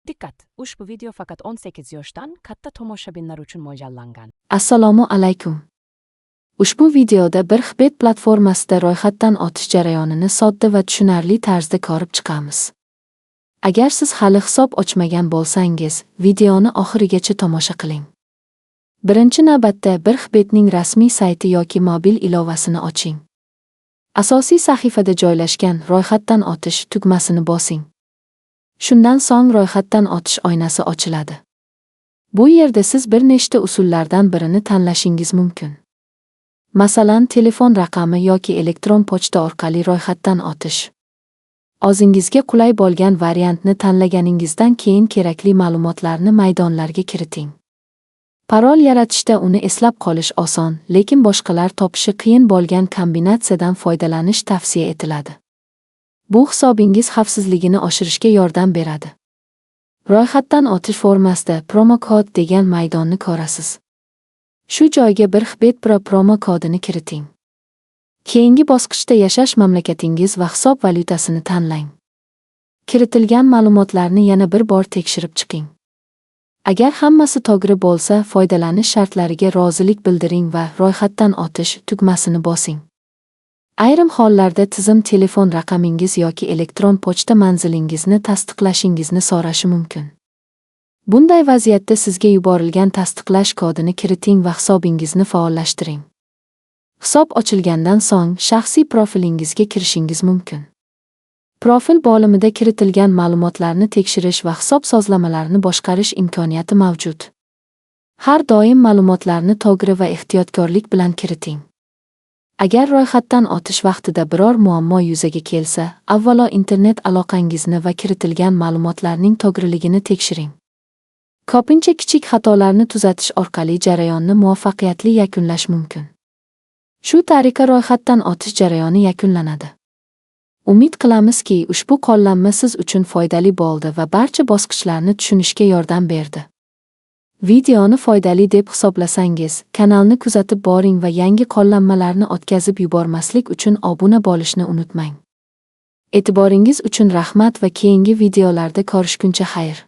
Dikkat! Ushbu video faqat 18 yoshdan katta tomoshabinlar uchun mo'ljallangan. Assalomu alaykum. Ushbu videoda bir Xbet platformasida ro'yxatdan o'tish jarayonini sodda va tushunarli tarzda ko'rib chiqamiz. Agar siz hali hisob ochmagan bo'lsangiz, videoni oxirigacha tomosha qiling. Birinchi navbatda bir Xbetning rasmiy sayti yoki mobil ilovasini oching. Asosiy sahifada joylashgan ro'yxatdan o'tish tugmasini bosing. Shundan so'ng ro'yxatdan o'tish oynasi ochiladi. Bu yerda siz bir nechta usullardan birini tanlashingiz mumkin. Masalan, telefon raqami yoki elektron pochta orqali ro'yxatdan o'tish. O'zingizga qulay bo'lgan variantni tanlaganingizdan keyin kerakli ma'lumotlarni maydonlarga kiriting. Parol yaratishda uni eslab qolish oson, lekin boshqalar topishi qiyin bo'lgan kombinatsiyadan foydalanish tavsiya etiladi. Bu hisobingiz xavfsizligini oshirishga yordam beradi. Ro'yxatdan o'tish formasida promo kod degan maydonni ko'rasiz. Shu joyga bir Xbet Pro promo kodini kiriting. Keyingi bosqichda yashash mamlakatingiz va hisob valyutasini tanlang. Kiritilgan ma'lumotlarni yana bir bor tekshirib chiqing. Agar hammasi to'g'ri bo'lsa, foydalanish shartlariga rozilik bildiring va ro'yxatdan o'tish tugmasini bosing. Ayrim hollarda tizim telefon raqamingiz yoki elektron pochta manzilingizni tasdiqlashingizni so'rashi mumkin. Bunday vaziyatda sizga yuborilgan tasdiqlash kodini kiriting va hisobingizni faollashtiring. Hisob ochilgandan so'ng shaxsiy profilingizga kirishingiz mumkin. Profil bo'limida kiritilgan ma'lumotlarni tekshirish va hisob sozlamalarini boshqarish imkoniyati mavjud. Har doim ma'lumotlarni to'g'ri va ehtiyotkorlik bilan kiriting. Agar ro'yxatdan o'tish vaqtida biror muammo yuzaga kelsa, avvalo internet aloqangizni va kiritilgan ma'lumotlarning to'g'riligini tekshiring. Ko'pincha kichik xatolarni tuzatish orqali jarayonni muvaffaqiyatli yakunlash mumkin. Shu tariqa ro'yxatdan o'tish jarayoni yakunlanadi. Umid qilamizki, ushbu qo'llanma siz uchun foydali bo'ldi va barcha bosqichlarni tushunishga yordam berdi. Videoni foydali deb hisoblasangiz, kanalni kuzatib boring va yangi qo'llanmalarni o'tkazib yubormaslik uchun obuna bo'lishni unutmang. E'tiboringiz uchun rahmat va keyingi videolarda ko'rishguncha xayr.